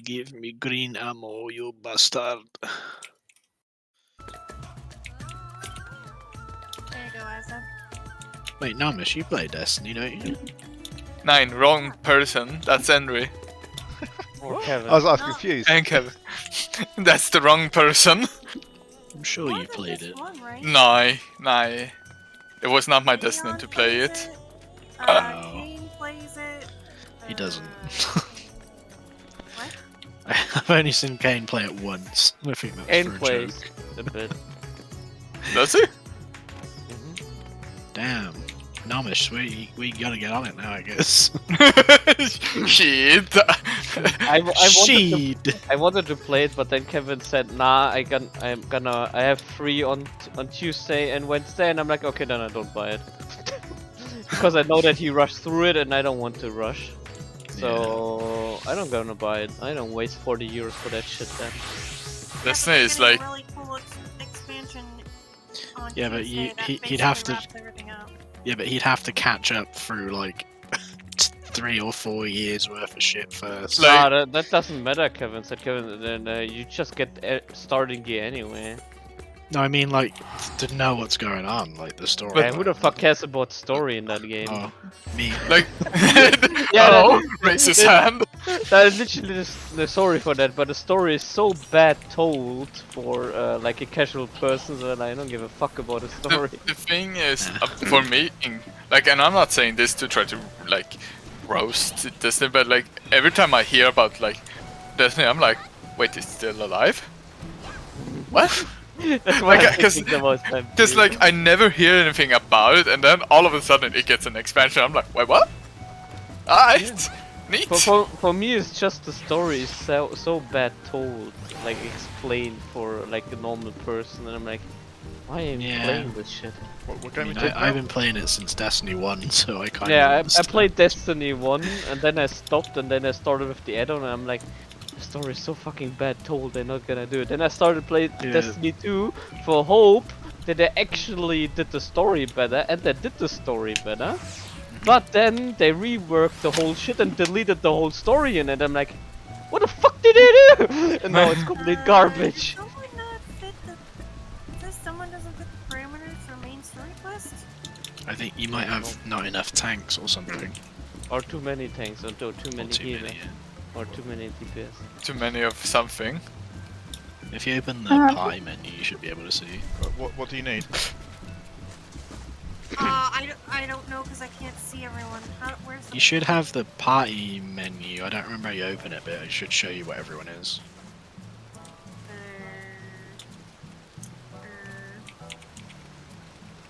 Give me green ammo, you bastard. There you go, Asa. Wait, Namish, you play Destiny, don't you? 9, wrong person. That's Henry. Or Kevin. I was No. confused. And Kevin. That's the wrong person. I'm sure More you than played just it. one, right? No. It was not my destiny Leon to play plays it. Oh. Kane plays it. He doesn't. What? I've only seen Kane play it once. I think that's Kane for a plays joke. a bit. Does he? Mhm. Damn. Namish, we gotta get on it now, I guess. Shit. I wanted to play it, but then Kevin said, "Nah, I have free on Tuesday and Wednesday," and I'm like, "Okay, then I don't buy it," because I know that he rushed through it, and I don't want to rush. So I don't gonna buy it. I don't waste 40 euros for that shit then. Destiny is Getting a like. really cool expansion on Yeah, but Tuesday that he'd basically have to- wraps everything up. Yeah, but he'd have to catch up through like 3 or 4 years worth of shit first. Like- Nah, that doesn't matter, Kevin said. Kevin, then you just get starting gear anyway. No, I mean like to know what's going on, like the story. Yeah, who the fuck cares about story in that game? Oh, me. Like. Yeah, Oh, raise his hand. That is literally the story for that, but the story is so bad told for like a casual person that I don't give a fuck about the story. The thing is, for me, like, and I'm not saying this to try to like roast Destiny, but like every time I hear about like Destiny, I'm like, wait, it's still alive? What? That's why Like, I think the most time. Because like I never hear anything about it, and then all of a sudden it gets an expansion. I'm like, wait, what? Alright, neat. For me, it's just the story is so bad told, like explained for like a normal person, and I'm like, why am I playing this shit? What I game mean, is it I've now? been playing it since Destiny 1, so I kind Yeah, of I understand. played Destiny 1, and then I stopped, and then I started with the add-on, and I'm like, the story is so fucking bad told, they're not gonna do it. Then I started playing Yeah. Destiny 2 for hope that they actually did the story better, and they did the story better. But then they reworked the whole shit and deleted the whole story in it. I'm like, what the fuck did they do? And now it's complete garbage. Someone not fit the... Does someone doesn't fit the parameters for main story quest? I think you might have not enough tanks or something. Or too many tanks, or too Or many too healers, many, yeah. or too many DPS. Too many of something. If you open the pie menu, you should be able to see. What do you need? I don't know because I can't see everyone. Where's the... You should have the party menu. I don't remember how you open it, but it should show you what everyone is.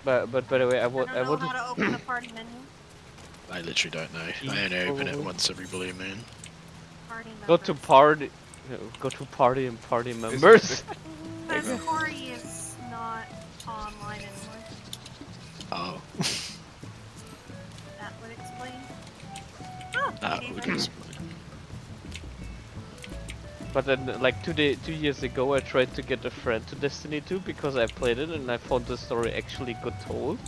But by the way, I I don't know wouldn't. how to open the party menu. I literally don't know. I only open it once every blue moon. Party Go to members. party. Go to party and party members. Because Corey is not online anymore. Oh, That would explain. Oh, that okay, would then. explain. But then, like 2 years ago, I tried to get a friend to Destiny 2 because I played it and I found the story actually good told.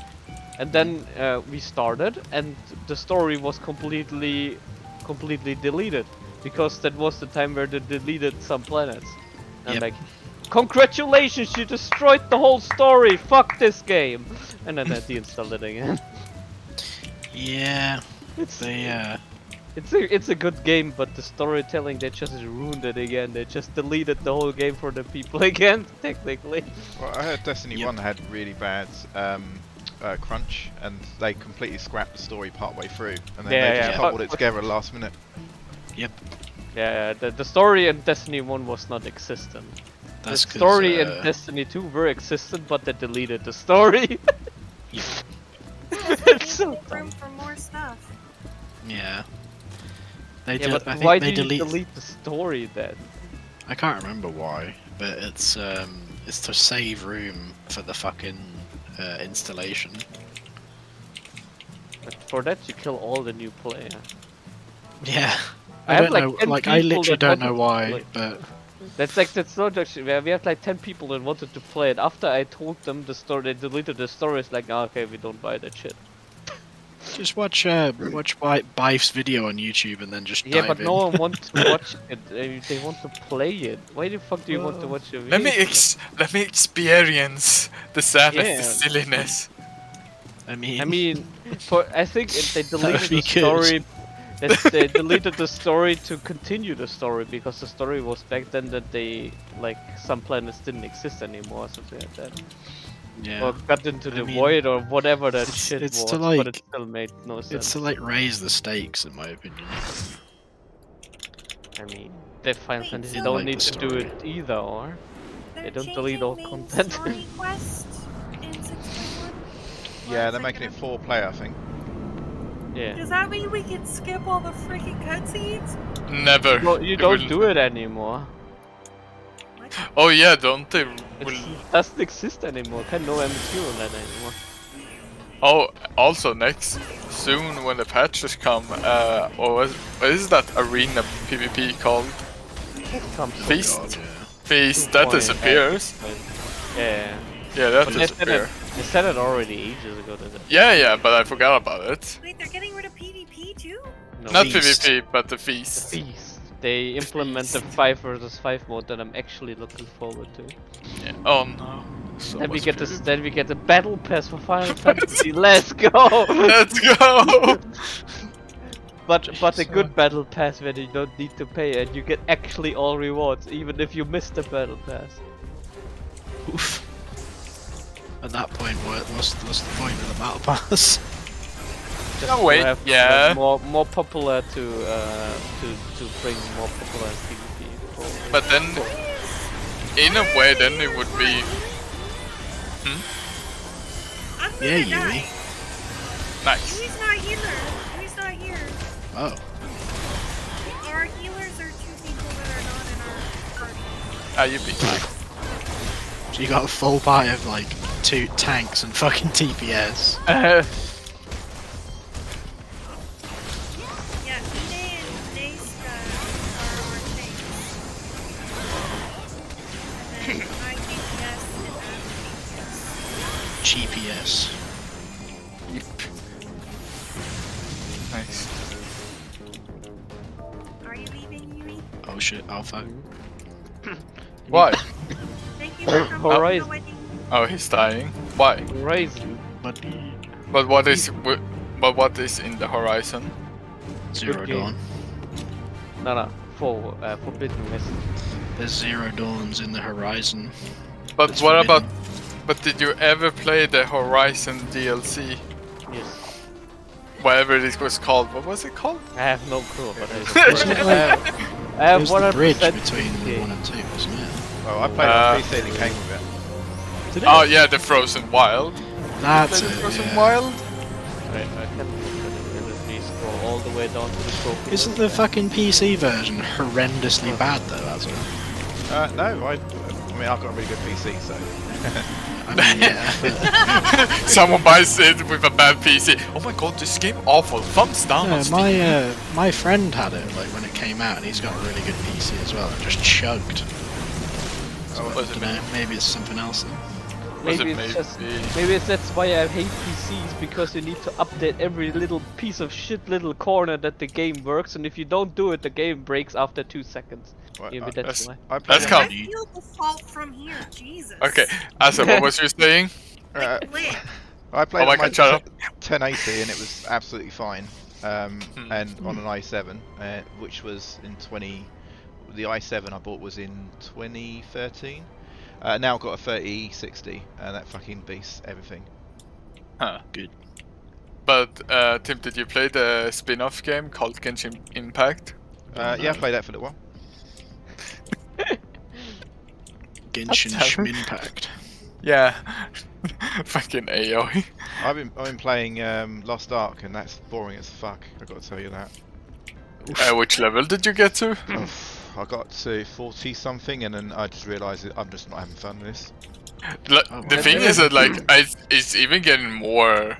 And then we started, and the story was completely deleted because that was the time where they deleted some planets. And I'm Yep. like, congratulations, you destroyed the whole story. Fuck this game. And then I deinstalled it again. Yeah, It's they it's a good game, but the storytelling, they just ruined it again. They just deleted the whole game for the people again, technically. Well, I heard Destiny Yep. 1 had really bad crunch, and they completely scrapped the story partway through, and then Yeah, they just yeah. cobbled But- it together at the last minute. Yeah, the story in Destiny 1 was not existent. that's The 'cause, story in Destiny 2 were existent, but they deleted the story. Because they It's so make room for more stuff. Yeah. They Yeah, do, but I think why they do you delete. delete the story then? I can't remember why, but it's to save room for the fucking installation. But for that, you kill all the new player. Yeah. I I have don't like know. 10 Like I people literally that don't know wanted to why, play. but That's not actually. We have like 10 people that wanted to play it. After I told them the story, they deleted the story. It's like, oh, okay, we don't buy that shit. Just watch Bife's video on YouTube and then just Yeah, dive but in. no one wants to watch it. They want to play it. Why the fuck do you want to watch a video? Let me experience the sadness, Yeah. the silliness. I mean, I think they deleted be the story. They deleted the story to continue the story because the story was back then that they like some planets didn't exist anymore or something like that. yeah. Or got into the mean, void or whatever that shit it's was, to, but like- it still made no sense. It's to like raise the stakes, in my opinion. I mean, the Final Wait, Fantasy so- don't Like need the to do story. it either, or They're don't delete all changing main content. story quest in 6.1? Yeah, Or they're is making it gonna- 4-player, I think. yeah. Does that mean we can skip all the freaking cutscenes? Never. Well, you It don't will- do it anymore. What? Oh yeah, don't they? It Will... doesn't exist anymore. Can no MQ on that anymore. Oh, also next soon when the patches come, what is that arena PvP called? Comes Feast. God, yeah. Feast that 2.8. disappears. Yeah. Yeah, that But they disappears. said it already ages ago. That Yeah, but I forgot about it. Wait, they're getting rid of PvP too? no, Not Feast. PvP, but the the feast. feast. They implement the 5 versus 5 mode that I'm actually looking forward to. Yeah. Oh no. So Then we much get PvP. then we get the battle pass for Final Fantasy. Let's go! Let's go! But a good battle pass where you don't need to pay and you get actually all rewards even if you miss the battle pass. Oof. At that point, what's the point of the battle pass? Just No, to wait, have, yeah. more popular to bring more popular PvP. forward. But then, in a way, then it would be. I'm gonna Yeah, die. Yui. Nice. Yui's not here. Yui's not here. Oh, Our healers are 2 people that are not in our party. Ah, you beat me. so you got a full party of like 2 tanks and fucking TPS. Yeah, Ine and Neska are our tanks. And then I DPS and Adam DPS. GPS. Nice. Are you leaving, Yui? Oh shit, Alpha. Why? Thank you for coming to Horizon. the wedding. Oh, he's dying. Why? Horizon. Buddy. But what is in the horizon? Zero game. Dawn. No, for Forbidden West. There's 0 Dawns in the horizon. But It's what forbidden. about? But did you ever play the Horizon DLC? Yes. Whatever it was called. What was it called? I have no clue, but Isn't it I like- have There's the bridge 100% between okay. 1 and 2, isn't it? Well, I played it on PC and it came with it. Did it? Oh yeah, the Frozen Wild. That's The it. Frozen Yeah. Wild. I can look at it and at least scroll all the way down to the trophy. Isn't the fucking PC version horrendously bad though? That's it. No, I mean, I've got a really good PC, so. I mean, yeah. Someone buys it with a bad PC. Oh my god, this game awful. Thumbs down on Steam. My friend had it like when it came out, and he's got a really good PC as well. It just chugged. So was I it don't know. Maybe it's something else. Then. Was Maybe it it's just maybe- maybe that's why I hate PCs, because you need to update every little piece of shit little corner that the game works, and if you don't do it, the game breaks after 2 seconds. Well, Maybe I- that's why. I played That's it calm. on- I feel the fault from here, Jesus. Okay, Asa, what was you saying? Lit. I played Oh my on my God, shut up. 1080 and it was absolutely fine. Hmm. And on an i7, which was in the i7 I bought was in 2013. Now I've got a 3060 and that fucking beats everything. Huh. Good. But Tim, did you play the spin-off game called Genshin Impact? Yeah, I played that for a little while. Genshin That's Schmimpact. Yeah. Fucking AOE. I've been playing Lost Ark and that's boring as fuck. I got to tell you that. Which level did you get to? I got to 40 something and then I just realised that I'm just not having fun with this. The thing is that like it's even getting more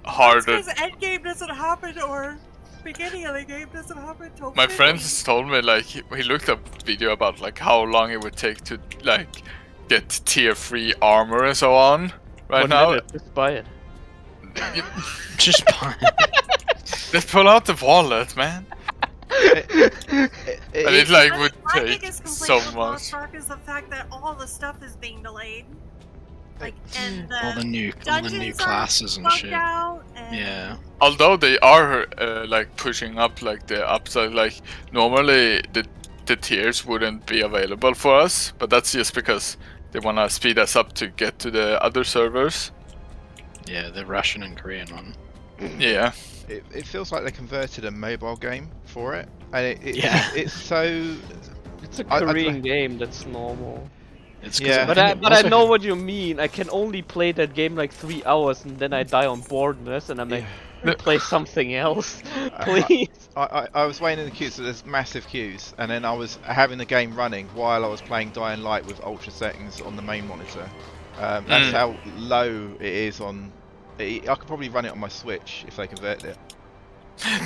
harder. Because endgame doesn't happen or beginning of the game doesn't happen until My finish. friends told me like he looked up video about like how long it would take to like get tier 3 armor and so on. Right 1 now, minute, just buy it. Just buy Just pull out the wallet, man. But it like would My take biggest so complaint with much. Lost Ark is the fact that all the stuff is being delayed. Like, and all the new dungeons are classes and bugged shit. out, and Yeah. Although they are like pushing up like the upside, like normally the tiers wouldn't be available for us, but that's just because they wanna speed us up to get to the other servers. Yeah, the Russian and Korean one. Yeah. It feels like they converted a mobile game for it, and Yeah. it's so. It's a I- Korean game, that's normal. It's 'cause Yeah. I But think I it but I also know had- what you mean. I can only play that game like 3 hours and then I die on boredness and I'm like, play something else, please. I was waiting in the queue, so there's massive queues, and then I was having the game running while I was playing Dying Light with ultra settings on the main monitor. That's how low it is on. I could probably run it on my Switch if they converted it.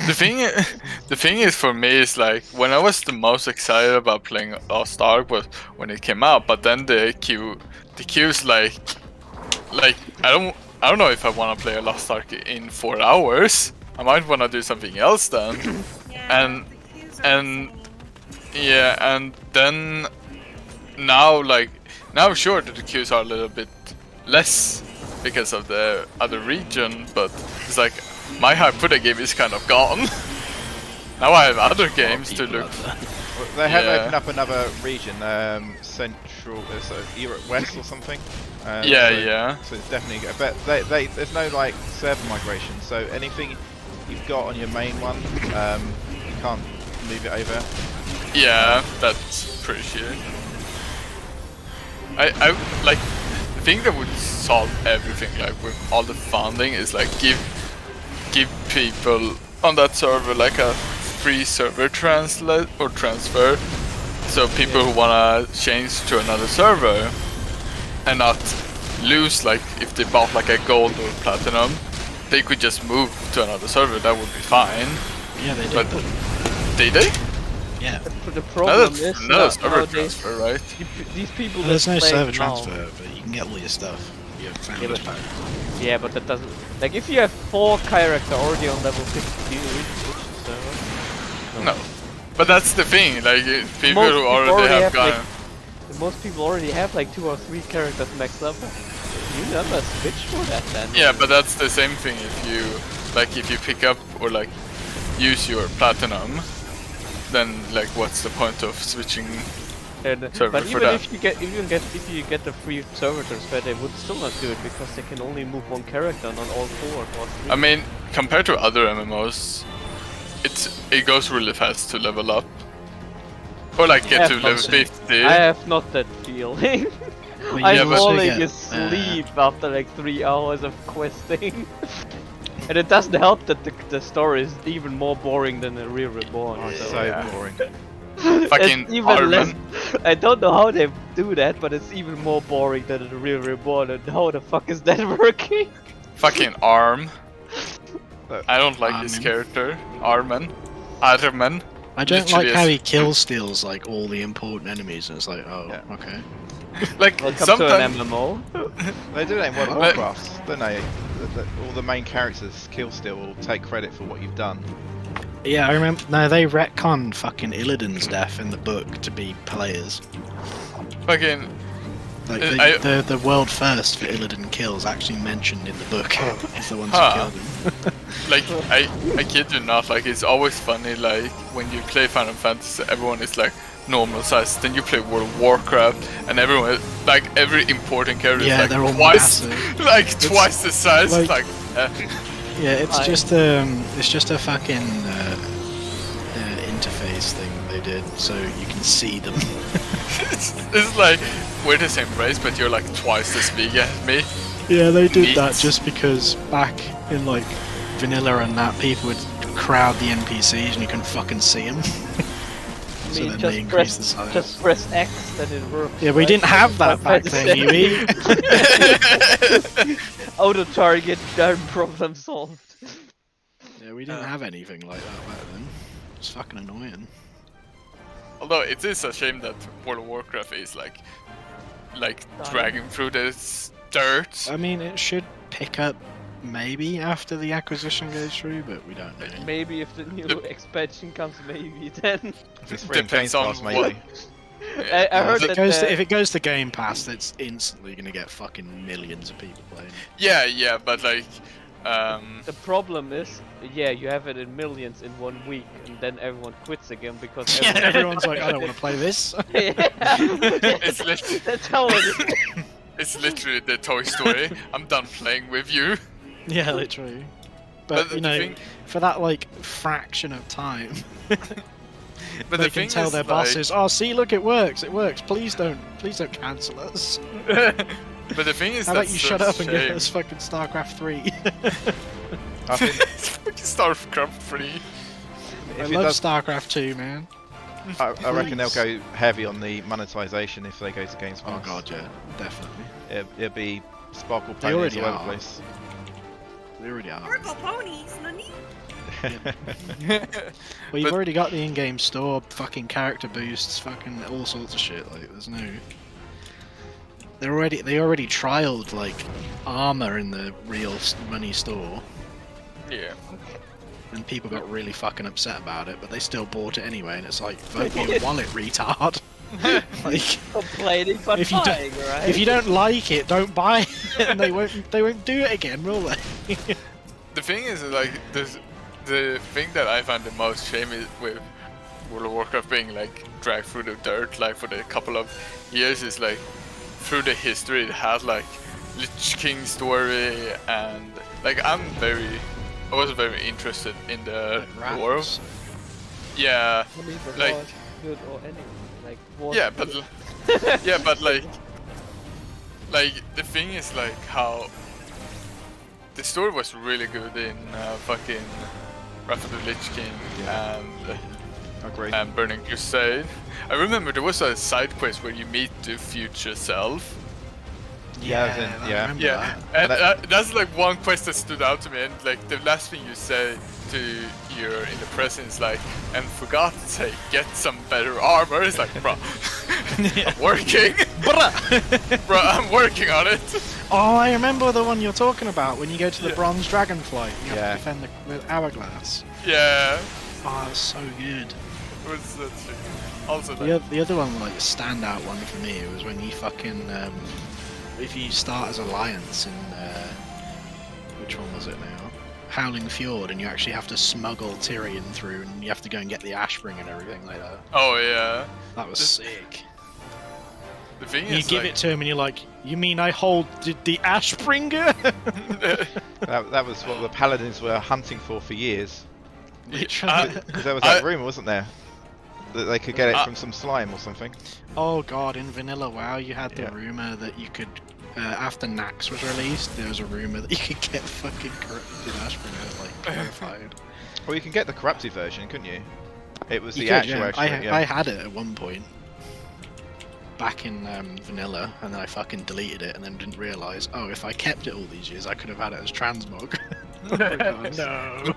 The thing is for me is like when I was the most excited about playing Lost Ark was when it came out, but then the queue's like I don't know if I want to play a Lost Ark in 4 hours. I might want to do something else then. yeah, and- the queues are and- insane. Yeah, and then now sure that the queues are a little bit less because of the other region, but it's like my hype for the game is kind of gone. Now I have other games to look. Well, they have Yeah. opened up another region, Central, so Europe West or something. Yeah, so, yeah. So it's definitely, but there's no like server migration. So anything you've got on your main one, you can't move it over. Yeah, that's pretty shit. I like the thing that would solve everything, like with all the funding, is like give people on that server like a free server transfer, so people who wanna change to another server and not lose, like if they bought like a gold or platinum, they could just move to another server. That would be fine. Yeah, they did. But did they? Yeah. The problem is Another server nowadays transfer, right? these people Well, there's that no play server now- transfer, but you can get all your stuff. Your founders but- pack. Yeah, but that doesn't. Like, if you have 4 characters already on level 52, which server? No. But that's the thing, like people Most who people already already have have, gone. like, Most people already have like 2 or 3 characters max level. You never switch for that then. Yeah, but that's the same thing if you pick up or like use your platinum, then like what's the point of switching? server But for even that. if you get the free server transfer, they would still not do it because they can only move 1 character, not all 4 or 3. I mean, compared to other MMOs, it goes really fast to level up. Or like get Yeah, to level mostly. 50. I have not that feeling. Well, you I'm but- also falling get, asleep after like 3 hours of questing. And it doesn't help that the story is even more boring than the Real Reborn. Oh, it's so so yeah. boring. Fucking it's even less. Armin. I don't know how they do that, but it's even more boring than the Real Reborn. And how the fuck is that working? Fucking Arm. But- I don't like this Armin. character. Armin. Armin. I don't Literally like how is- he kill steals like all the important enemies, and it's like, oh, Yeah. okay. Like Welcome sometimes. to an MMO. They do that in World of But- Warcraft, don't they? All the main characters kill still will take credit for what you've done. Yeah, I remember. No, they retconned fucking Illidan's death in the book to be players. Fucking. Like I- the world first for Illidan kills actually mentioned in the book as the ones Huh. who killed him. Like I kid you not, like it's always funny like when you play Final Fantasy everyone is like normal size, then you play World of Warcraft and everyone like every important character Yeah, is like they're all twice massive. like twice the size, like- like Yeah, it's I- just a fucking interface thing they did, so you can see them. it's like we're the same race but you're like twice as big as me. Yeah, they did that Neat. just because back in like vanilla and that, people would crowd the NPCs and you couldn't fucking see them. I So mean, then just they increased the size. just press X, then it works. Yeah, we right? didn't have that back then, Yui. Auto target, done, problem solved. Yeah, we didn't have anything like that back then. It's fucking annoying. Although it is a shame that World of Warcraft is like dragging through this dirt. I mean, it should pick up maybe after the acquisition goes through, but we don't know. Maybe if the new expansion comes, maybe then. If it's free in Games Depends on Pass, maybe. I heard If it, that goes to, if it goes to Game Pass, it's instantly gonna get fucking millions of people playing. Yeah, but like, the problem is, yeah, you have it in millions in 1 week, and then everyone quits again because Yeah, everyone's like, I don't want to play this. it's literally, That's how it is. it's literally the Toy Story. I'm done playing with you. Yeah, literally. But But you the know, thing- for that like fraction of time, But they the can thing tell is, their like, bosses, "Oh, see, look, it works. It works. Please don't cancel us. but the thing is, How about that's you so shut up and give shame. us fucking StarCraft 3? I think Fucking StarCraft 3. I if it love does, StarCraft 2, man. I reckon they'll Please. go heavy on the monetization if they go to Games Oh Pass. god, yeah, definitely. It'll be sparkle They ponies already all over the are. place. They already are. Sparkle ponies, nani? Well, you've But- already got the in-game store, fucking character boosts, fucking all sorts of shit. Like, there's no. They already trialed like armor in the real money store, Yeah. and people got really fucking upset about it, but they still bought it anyway. And it's like, vote for your wallet, retard. Like, Complaining but If you don't- buying, right? if you don't like it, don't buy it, and they won't do it again, will they? The thing is, like, the thing that I find the most shame is with World of Warcraft being like dragged through the dirt, like for the couple of years, is like through the history it had like Lich King story, and like I was very interested in the lore. Rats. Yeah, I mean, the like- war is good or anything. Like, war yeah, is but good. yeah, but like the thing is like how the story was really good in fucking Wrath of the Lich King Agree. and Burning Crusade. I remember there was a side quest where you meet the future self. Yeah, I yeah. remember Yeah, that. and that's like one quest that stood out to me. And like the last thing you say to your in the present is like, and forgot to say, get some better armor. It's like, bro, I'm working, bro, I'm working on it. Oh, I remember the one you're talking about when you go to the Yeah. Bronze Dragonflight. You have Yeah. to defend the hourglass. Yeah, Oh, that's so good. it was such a, also The other one, like, standout one for me, was when you fucking if you start as Alliance in which one was it now? Howling Fjord, and you actually have to smuggle Tyrion through, and you have to go and get the Ashspring and everything like that. oh yeah. That was sick. The thing You is, give like, it to him, and you're like, "You mean I hold the Ashbringer?" That was what the paladins were hunting for years. Literally. Because there was that I- rumour, wasn't there? That they could get it I- from some slime or something. Oh god, in Vanilla WoW you had the Yeah. rumour that you could, after Nax was released, there was a rumour that you could get fucking corrupted Ashbringer, like, purified. Well, you can get the corrupted version, couldn't you? It was You the could, actual yeah. Ashspring, yeah. I had it at one point, back in Vanilla, and then I fucking deleted it, and then didn't realise, oh, if I kept it all these years, I could have had it as transmog. Oh my God, no.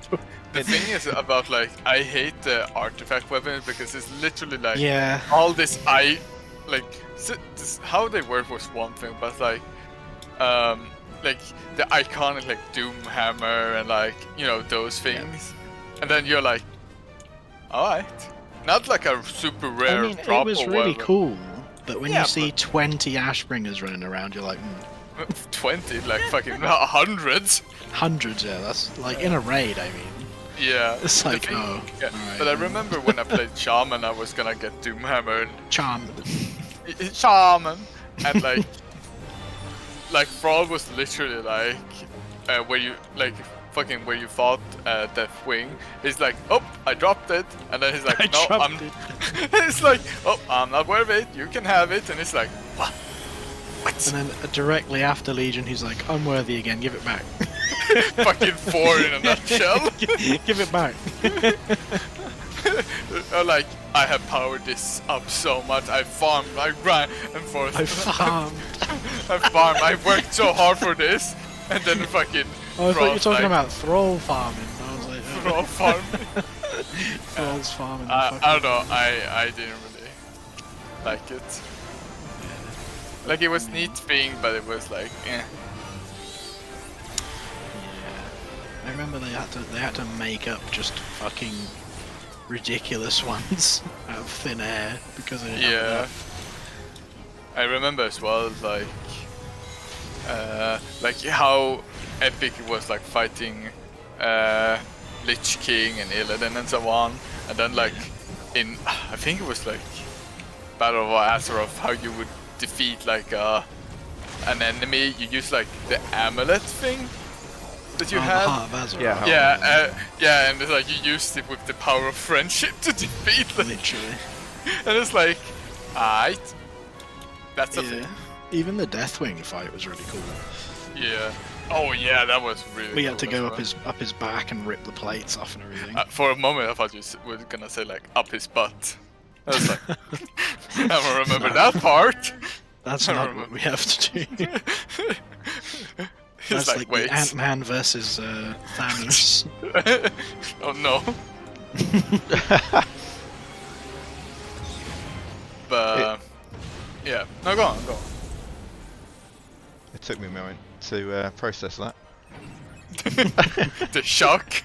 the thing is about like I hate the artifact weapons because it's literally like Yeah. all this how they work was one thing, but like the iconic like Doom Hammer and like those things, and then you're like, all right, not like a super rare. I mean, it proper was really weapon. cool, but when Yeah, you see 20 Ashbringers running around, you're like, 20, like fucking hundreds. hundreds, yeah, that's like in a raid, I mean. Yeah. It's the like, thing- oh, Yeah. alright, But I then. remember when I played Shaman, I was gonna get Doom Hammer and Charm. Shaman, and like Thrall was literally like where you like fucking where you fought Death Wing. He's like, oh, I dropped it, and then he's like, I no, dropped I'm. it. It's like, oh, I'm not worth it. You can have it, and it's like, what? What? And then directly after Legion, he's like, I'm worthy again, give it back. Fucking 4 in a nutshell. Give it back. Like, I have powered this up so much. I farmed, I grind and forth. I farmed. I farmed. I worked so hard for this, and then fucking. Oh, I thought you were Thrall's talking like, about Thrall farming. I was like, oh, Thrall farm. Thrall's farming. the I fucking- don't know. I didn't really like it. Like it was neat thing, but it was like, eh. remember they had to make up just fucking ridiculous ones out of thin air because they didn't have Yeah. enough. I remember as well, like how epic it was, like fighting Lich King and Illidan and so on, and then like in I think it was like Battle of Azeroth, how you would defeat like an enemy. You use like the amulet thing that you Oh, the had. Heart of Azeroth. Yeah. Yeah, and it's like you used it with the power of friendship to defeat them. Literally. And it's like, alright, that's a thing. Yeah. Even the Deathwing fight was really cool. Yeah. Oh yeah, that was really. We had to cool go as up his back and rip the plates off and everything. well. For a moment, I thought you were gonna say like up his butt. I was like, I don't remember that part. That's I don't not what we have to do. He's That's like, like wait. the Ant-Man versus Thanos. Oh no. But yeah, no, go on. It took me a moment to process that. The shock,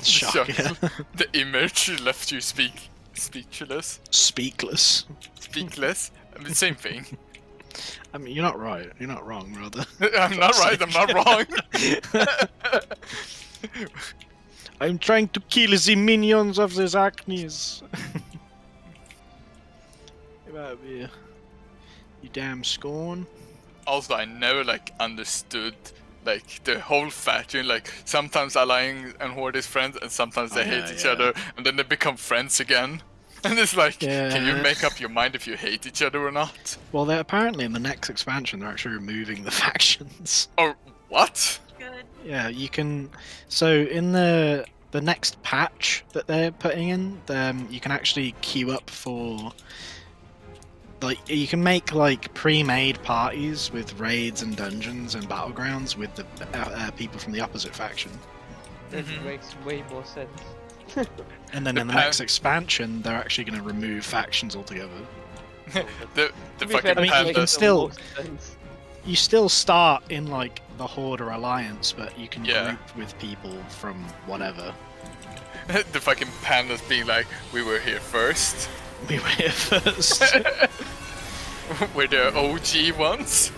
Shock. shock. Yeah. The image left you speechless, Speakless. speakless. I mean, same thing. I mean, you're not right. You're not wrong, brother. I'm not right. I'm not wrong. I'm trying to kill the minions of the Arachnes. Get out of here. You damn scorn. Also, I never like understood like the whole faction. Like sometimes Alliance and Horde is friends, and sometimes they hate each other, and then they become friends again. And it's like, can you Yeah. make up your mind if you hate each other or not? Well, they're apparently in the next expansion. They're actually removing the factions. Or what? Good. Yeah, you can. So in the next patch that they're putting in, you can actually queue up for. Like you can make like pre-made parties with raids and dungeons and battlegrounds with the people from the opposite faction. That Mhm. makes way more sense. And then in the next expansion, they're actually going to remove factions altogether. The To be fucking fair, I mean, you that can panda. makes the still- most sense. You still start in like the Horde or Alliance, but you can Yeah. group with people from whatever. The fucking pandas being like, we were here first. We were here first. We're the OG ones.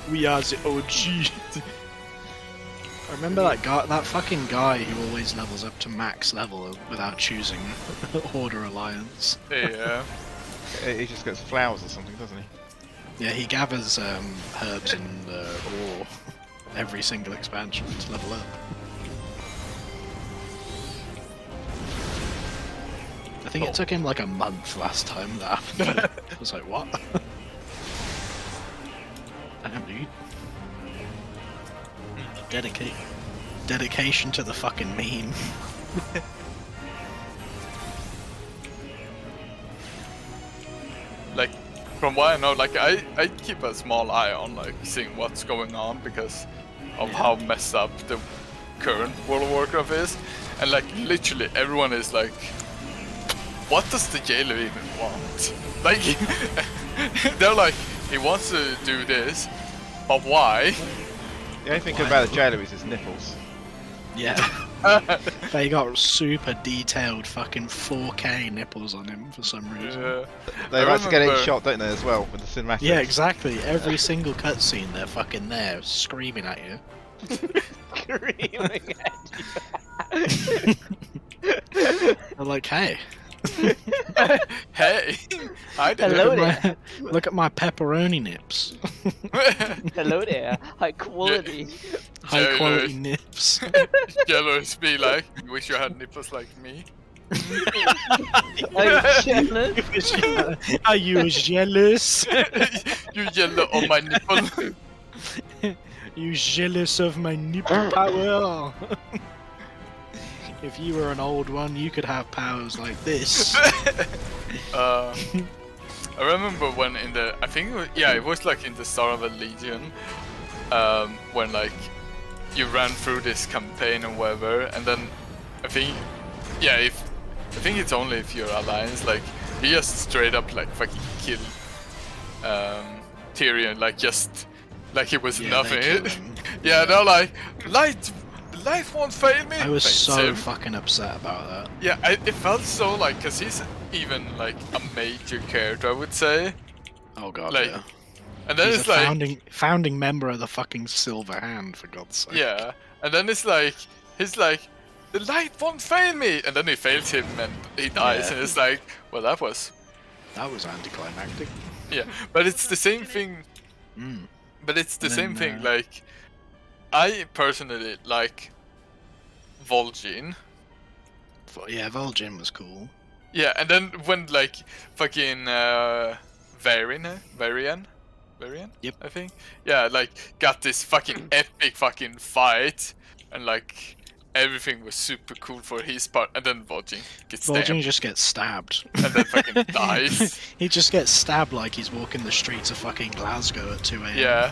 We are the OG. I remember that guy, that fucking guy who always levels up to max level without choosing Horde or Alliance. Yeah. He just gets flowers or something, doesn't he? Yeah, he gathers herbs and ore every single expansion to level up. I think it took him like a month last time that happened. I was like, what? Damn, dude. Dedication to the fucking meme. Like, from what I know, like I keep a small eye on like seeing what's going on because of how messed up the current World of Warcraft is, and like literally everyone is like, what does the jailer even want? Like, they're like, he wants to do this, but why? The only thing Why? about the jailer is his nipples. Yeah. They got super detailed fucking 4K nipples on him for some reason. Yeah. They I like to get it in remember- shot, don't they, as well, with the cinematics? Yeah, exactly. Every single cutscene, they're fucking there, screaming at you. Screaming at you. They're like, hey, Hey, I did. Hello look at my pepperoni nips. Hello there. High quality. High quality nips. Jealous be like, wish you had nipples like me. I'm jealous. Are you jealous? You yellow on my nipple. You jealous of my nipple power? If you were an old one, you could have powers like this. I remember when in the, I think, it was like in the start of a Legion, when like you ran through this campaign and whatever, and then I think, I think it's only if you're Alliance, like you just straight up like fucking kill Tyrion, like just like it was Yeah, nothing. they kill him. Yeah, they're like, light the light won't fail me. I was Fails so him. fucking upset about that. Yeah, it felt so like, cause he's even like a major character, I would say. Oh god, Like, yeah. And then He's it's a like, founding member of the fucking Silver Hand, for God's sake. yeah, and then it's like, he's like, the light won't fail me, and then he fails him and he dies, Yeah. and it's like, well, that was, That was anticlimactic. yeah, but it's the same thing. Mm. But it's the And same then, thing. Like, I personally like Vol'jin. Yeah, Vol'jin was cool. Yeah, and then when like fucking Varian, Yep. I think. Yeah, like got this fucking epic fucking fight, and like everything was super cool for his part, and then Vol'jin gets Vol'jin stabbed, just gets stabbed. and then fucking dies. He just gets stabbed like he's walking the streets of fucking Glasgow at 2 a.m. Yeah,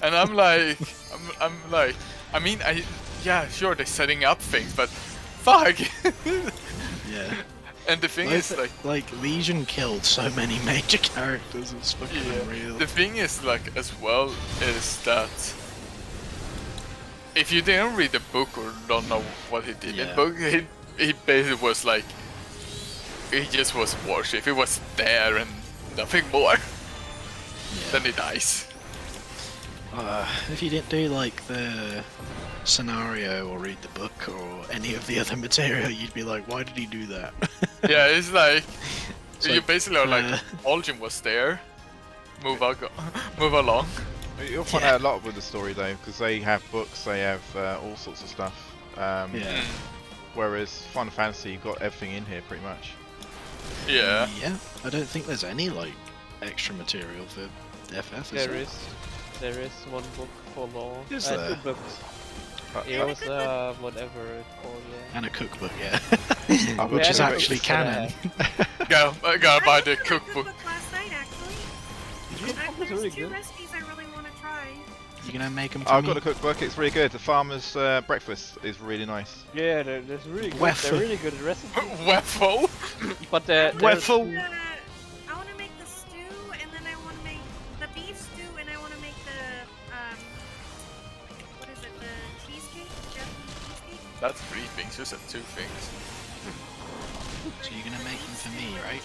and I'm like, I'm like, I mean, yeah, sure they're setting up things, but fuck. Yeah. And the thing is like, Legion killed so many major characters. It's fucking unreal. the thing is like as well is that if you didn't read the book or don't know what he did in Yeah. the book, he basically was like, he just was worship. He was there and nothing more. Then he dies. If you didn't do like the scenario or read the book or any of the other material, you'd be like, why did he do that? Yeah, it's like It's you like, basically are like, Vol'jin was there. Move along. You'll find out a lot with the story though, because they have books, they have all sorts of stuff. Yeah. Whereas Final Fantasy, you've got everything in here pretty much. Yeah. Yeah. I don't think there's any like extra material for FF. There is one book for law. Is Two there? books. Uh, It was whatever it's called, yeah. And a cookbook, yeah. Oh, Which yeah, is the actually books canon. I gotta buy the I tried cookbook. last night, actually. It's really There's two good. recipes I really want to try. You gonna make them for I've me? got a cookbook, it's really good. The farmer's breakfast is really nice. Yeah, they're really good. Waffle. They're really good recipes. Waffle. But Waffle. I want to make the stew, and then I want to make the beef stew, and I want to make the what is it? The cheesecake, Japanese cheesecake. That's 3 things. You said 2 things. So you're gonna make them for me, right?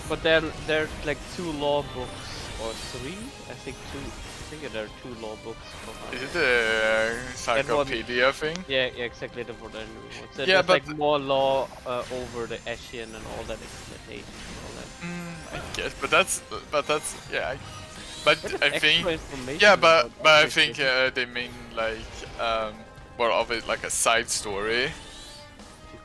But they're like 2 law books or 3. I think 2. I think there are 2 law books. Is it the encyclopedia thing? Yeah, exactly the word I knew. So Yeah, there's but- like more law over the Ashian and all that exploitation and all that. I guess, but that's yeah. But What is I extra think information yeah, about but I everything? think they mean like more of it like a side story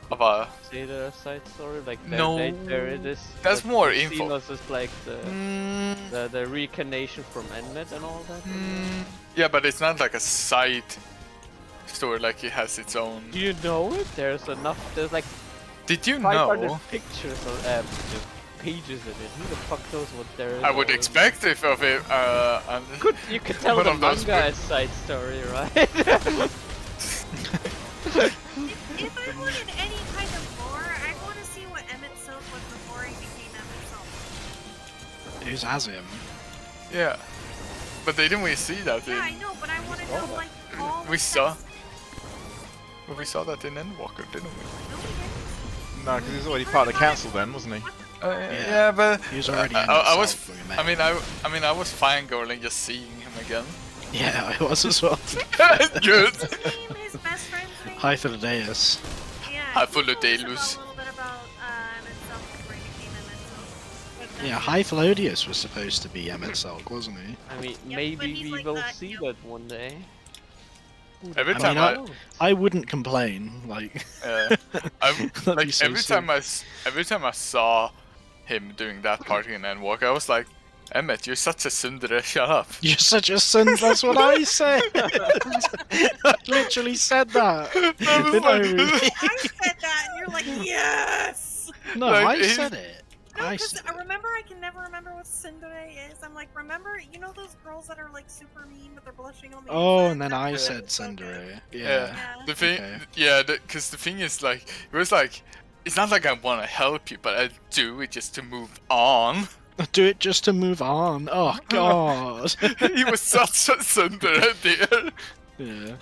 of a. Say the side story like No, there it is. that's that more Xenos info. is like the reincarnation from Enmet and all that. Yeah, but it's not like a side story. Like it has its own. Do you know it? There's enough. There's like Did you 500 know? pictures or pages in it. Who the fuck knows what there is? I would already? expect if of it. You could tell one the of those manga is side story, right? If I wanted any kind of lore, I want to see what Emmett Silk was before he became Emmett Silk. Who's Azim? Yeah, but they didn't really see that. Yeah, I know, but I want to know like all. We the saw. steps. We saw that in Endwalker, didn't we? No, we didn't. No, because he's already part of the council then, wasn't he? Yeah, but He was already. I was. himself when we met I mean, him. I was fangirling just seeing him again. Yeah, I was as well. Good. What's his name? His best friend's name? Hythlodaeus. Yeah. Hythlodaeus. He told us a little bit about Emmett Silk before he became Emmett Silk. But Yeah, that's- Hythlodaeus was supposed to be Emmett Salk, wasn't he? I mean, but maybe he's we like will that, see you know. that one day. Every I time mean, I wouldn't complain. Like, I'm That'd be like so every time I saw him doing that party in Endwalker, I was like, Emmett, you're such a tsundere, shut up. you're such a son. That's what I said. I literally said that. Didn't I really? I said that, and you're like, yes. No, Like, I he's- said it. No, I because said I it. remember I can never remember what tsundere is. I'm like, remember, you know those girls that are like super mean, but they're blushing on the Oh, inside? and then That's I what said it's okay. Tsundere. Yeah. Yeah. The thing, Okay. yeah, because the thing is like, it was like, it's not like I want to help you, but I do it just to move on. Do it just to move on. Oh God. He was such a tsundere, dear. Yeah.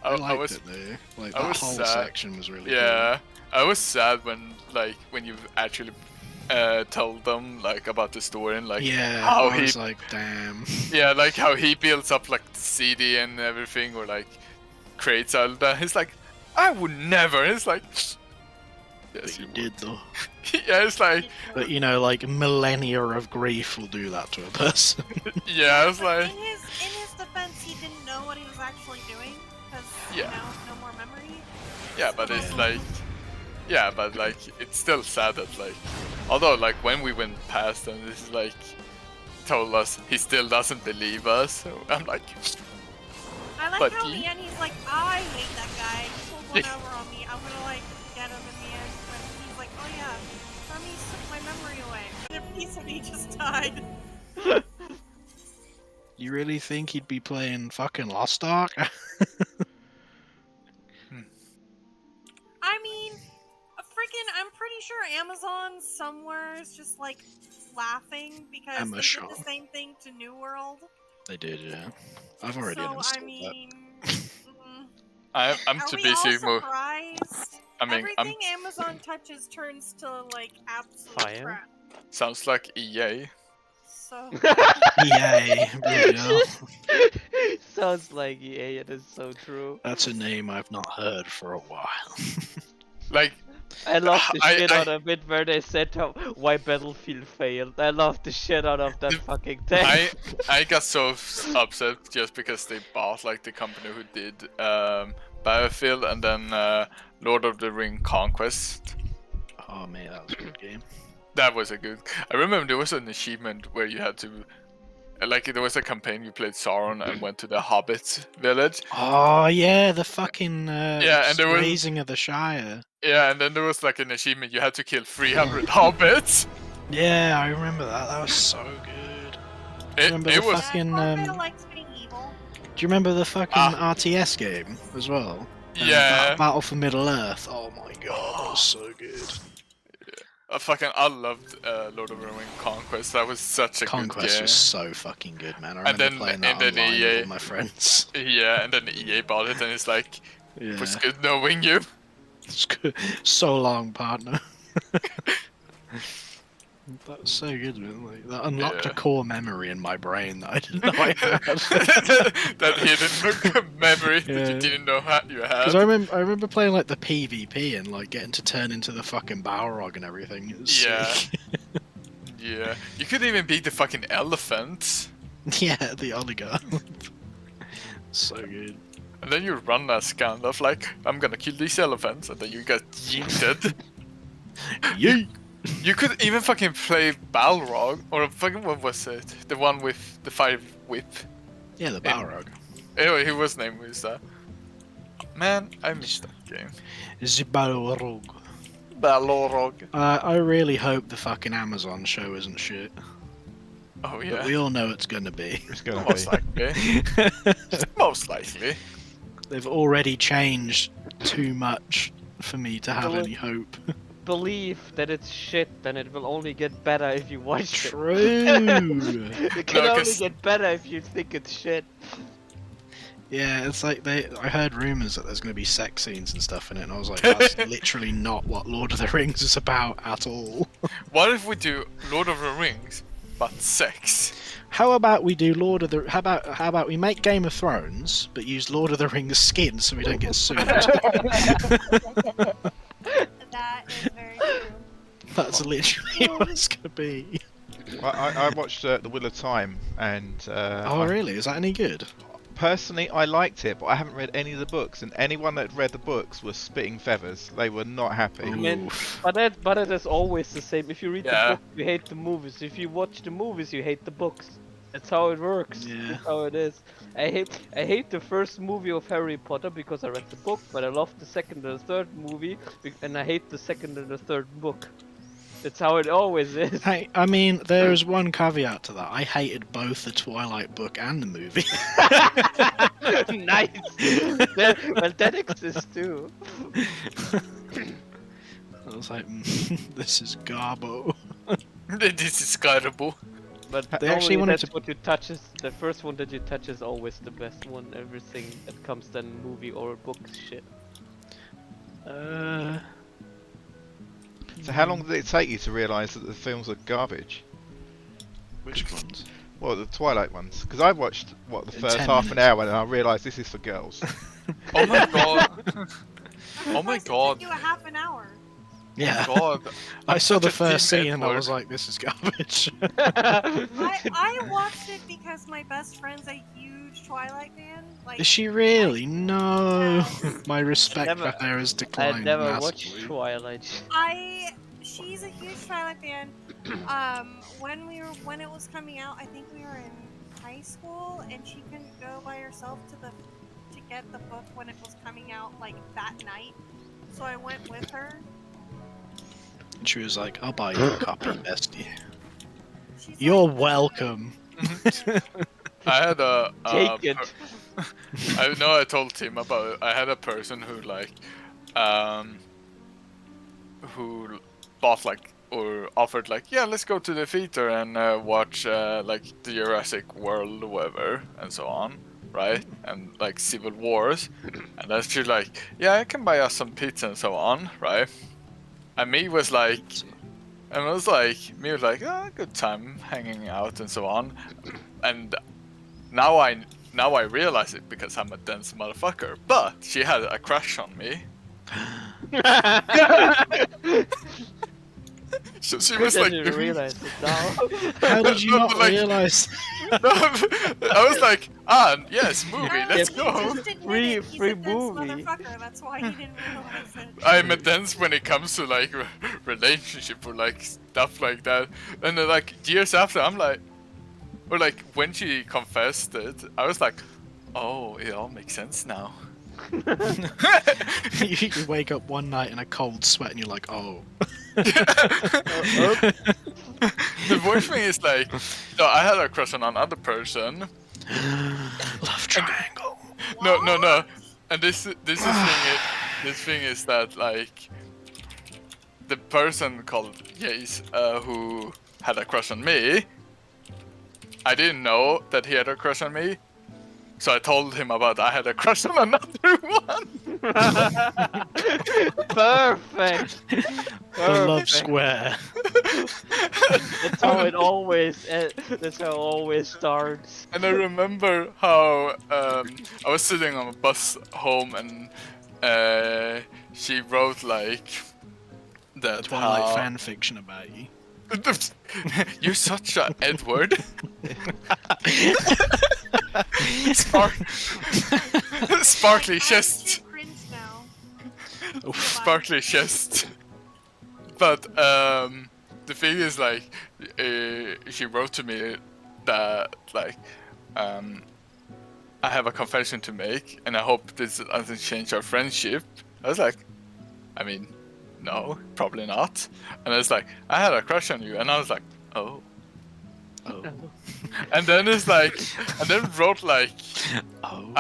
I liked was, it though. Like I that was whole sad. section was really yeah, I was sad when you actually told them like about the story and cool. like Yeah, how I he was like, damn. yeah, like how he builds up like the CD and everything, or like creates all that. He's like, I would never. It's like, yes, But you you did though. would. Yeah, it's like, But you know, like millennia of grief will do that to a person. yeah, it's But like, in his defense, he didn't know what he was actually doing because Yeah. no more memory. yeah, but it's Yeah. like, yeah, but like, it's still sad that like, although like when we went past and this is like, told us he still doesn't believe us. So I'm like, I like But how in he- the end he's like, I hate that guy. He pulled one over on me. I'm gonna like get him in the end. But he's like, oh yeah, Hermes took my memory away. And a piece of me just died. You really think he'd be playing fucking Lost Ark? I mean, I'm pretty sure Amazon somewhere is just like laughing because Emma they Shaw. did the same thing to New World. They did, yeah. I've already So I installed mean, I'm are too we busy. all surprised? I mean, Everything Amazon touches turns to like absolute Fire. crap. sounds like EA. So Yay, bloody hell. Sounds like EA, it is so true. That's a name I've not heard for a while. Like, I love the I- shit I- out of it where they said why Battlefield failed. I love the shit out of that fucking thing. I got so upset just because they bought like the company who did Battlefield and then Lord of the Ring Conquest. Oh man, that was a good game. That was a good. I remember there was an achievement where you had to, like, there was a campaign you played Sauron and went to the Hobbit village. Oh yeah, the fucking Yeah, and there was- raising of the Shire. Yeah, and then there was like an achievement you had to kill 300 hobbits. Yeah, I remember that. That was so good. Remember It the was. fucking, Corvette um, likes being evil. Do you remember the fucking Ah. RTS game as well? Yeah. Battle for Middle Earth. Oh my god, that was so good. I loved Lord of the Ring Conquest. That was such a Conquest good game. was so fucking good, man. I And remember then- playing that and then online EA with all my friends. Yeah, and then EA bought it, and it's like, Yeah, it was good knowing you. it's good. So long, partner. That was so good, man. Like, that unlocked Yeah. a core memory in my brain that I didn't know I had. That hidden memory that Yeah. you didn't know you Because had. I remember playing like the PvP and like getting to turn into the fucking Balrog and everything. It was Yeah. sick. Yeah, you could even beat the fucking elephant, Yeah, the oligarch. So good. and then you run as Gandalf like, I'm gonna kill these elephants, and then you get yeeted. Yeet! You could even fucking play Balrog, or fucking what was it? The one with the fire whip. Yeah, the Balrog. Anyway, whose name was that? Man, I missed that game. The Balrog. Balrog. I really hope the fucking Amazon show isn't shit. Oh But yeah. we all know it's gonna be. It's gonna Most be. likely. Most likely. They've already changed too much for me to have Well, any hope. Believe that it's shit, then it will only get better if you watch it. True. It can No, only 'cause- get better if you think it's shit. Yeah, it's like I heard rumors that there's going to be sex scenes and stuff in it, and I was like, that's literally not what Lord of the Rings is about at all. What if we do Lord of the Rings, but sex? How about we do Lord of the? How about we make Game of Thrones, but use Lord of the Rings skin so we don't get sued? That is very true. That's literally what it's going to be. I watched The Wheel of Time, and Oh, really? Is that any good? personally I liked it, but I haven't read any of the books, and anyone that read the books was spitting feathers. They were not happy. Ooh. mean, Oof. But it is always the same. If you read Yeah. the book, you hate the movies. If you watch the movies, you hate the books. That's how it works. Yeah. That's how it is. I hate the first movie of Harry Potter because I read the book, but I love the second and the third movie, and I hate the second and the third book. That's how it always is. Hey, I mean, there is one caveat to that. I hated both the Twilight book and the movie. Nice. Well, that exists too. I was like, this is garbo. This is terrible. But They actually normally wanted that's to- what you touch is the first one that you touch is always the best one. Everything that comes then movie or book is shit. So how long did it take you to realise that the films are garbage? Which ones? Well, the Twilight ones. Because I watched, what, the In first 10 half an minutes. hour and I realised this is for girls. Oh my god. I'm Oh my surprised it god. took you a half an hour. Yeah. God. I saw the Such a first team scene and I effort. was like, this is garbage. I watched it because my best friend's a huge Twilight fan. Like, Is she really? No. Yes. My respect Never- for her has I declined had never watched massively. Twilight. She's a huge Twilight fan. When it was coming out, I think we were in high school, and she couldn't go by herself to get the book when it was coming out like that night. So I went with her. And she was like, I'll buy you a copy, bestie. She's You're like, welcome. I had a. Take it. I know I told Tim about it. I had a person who who bought or offered yeah, let's go to the theater and watch the Jurassic World or whatever and so on, right? And Civil Wars, and then she's like, yeah, I can buy us some pizza and so on, right? And me was like, oh, good time hanging out and so on, and now I realize it because I'm a dense motherfucker. But she had a crush on me. So she was like, didn't realize it now. How did you No, not but, like- realize? no, I was like, yes, movie, let's he go. just admitted Free- he's free a dense movie. motherfucker. That's why he didn't realize it. I'm a dense when it comes to relationship or stuff like that. And then years after, I'm like, or when she confessed it, I was like, oh, it all makes sense now. You wake up one night in a cold sweat and you're like, oh. The worst thing is so I had a crush on another person. Love triangle. No. And this thing is that the person called Jace, who had a crush on me, I didn't know that he had a crush on me. So I told him about I had a crush on another one. Perfect. The love Perfect. square. That's how it always. That's how it always starts. And I remember how I was sitting on a bus home and she wrote that It's one how fan fiction about you. you're such a Edward. Sparkly chest. I'm cringe now. Sparkly chest. But the thing is she wrote to me that I have a confession to make and I hope this doesn't change our friendship. I was like, I mean, no, probably not. And I was like, I had a crush on you, and I was like, oh. And then and then wrote Oh.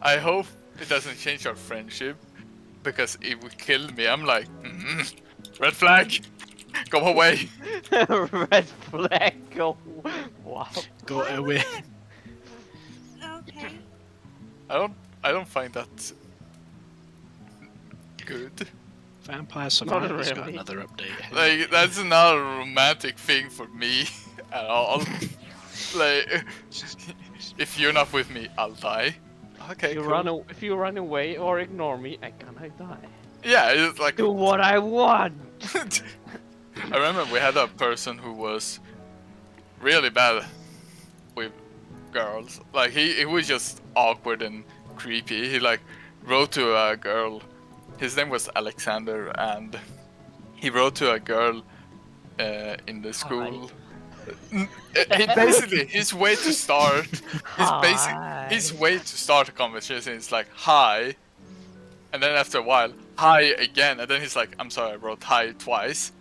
I hope it doesn't change our friendship because it would kill me. I'm like, red flag, go away. Red flag. Go. Wow. Go Why away. would it- Okay. I don't find that good. Vampire Survivors got really. another update. That's not a romantic thing for me at all. If you're not with me, I'll die. Okay, cool. If you run away or ignore me, I'm gonna die. Yeah, it's like Do what I want. I remember we had a person who was really bad with girls. He was just awkward and creepy. He wrote to a girl. His name was Alexander, and he wrote to a girl in the school. He basically his way to start a conversation is hi, and then after a while hi again, and then he's like, I'm sorry, I wrote hi twice.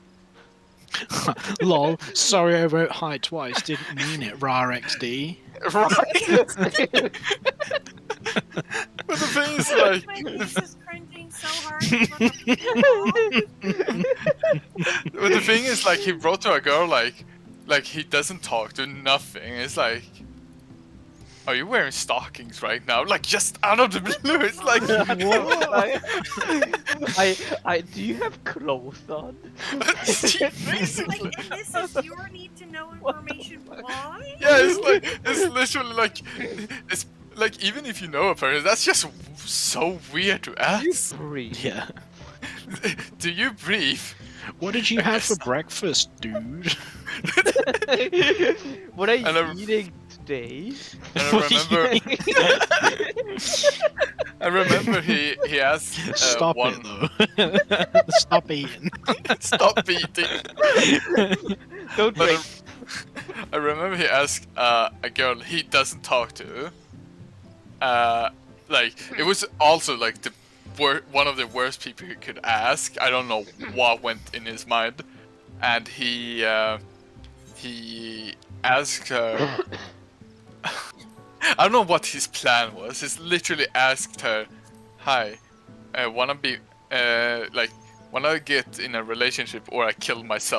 Lol. Sorry, I wrote hi twice. Didn't mean it. Rar XD. Right. But the thing is My niece is cringing so hard. in front of people. but the thing is he wrote to a girl like he doesn't talk to nothing. It's like, are you wearing stockings right now? Like just out of the blue. It's like, Do you have clothes on? basically. Like, and this is your need to know information. Why? Yeah, it's literally like, it's like even if you know a person, that's just so weird to ask. Breathe. Yeah. Do you breathe? What did you have for breakfast, dude? What are you And I- eating today? And What are you I remember he asked Stop one. it though. Stop eating. Stop eating. Don't But drink. I remember he asked a girl he doesn't talk to. Like it was also like the one of the worst people he could ask. I don't know what went in his mind, and he asked her. I don't know what his plan was. He literally asked her, "Hi, wanna get in a relationship or I kill myself?"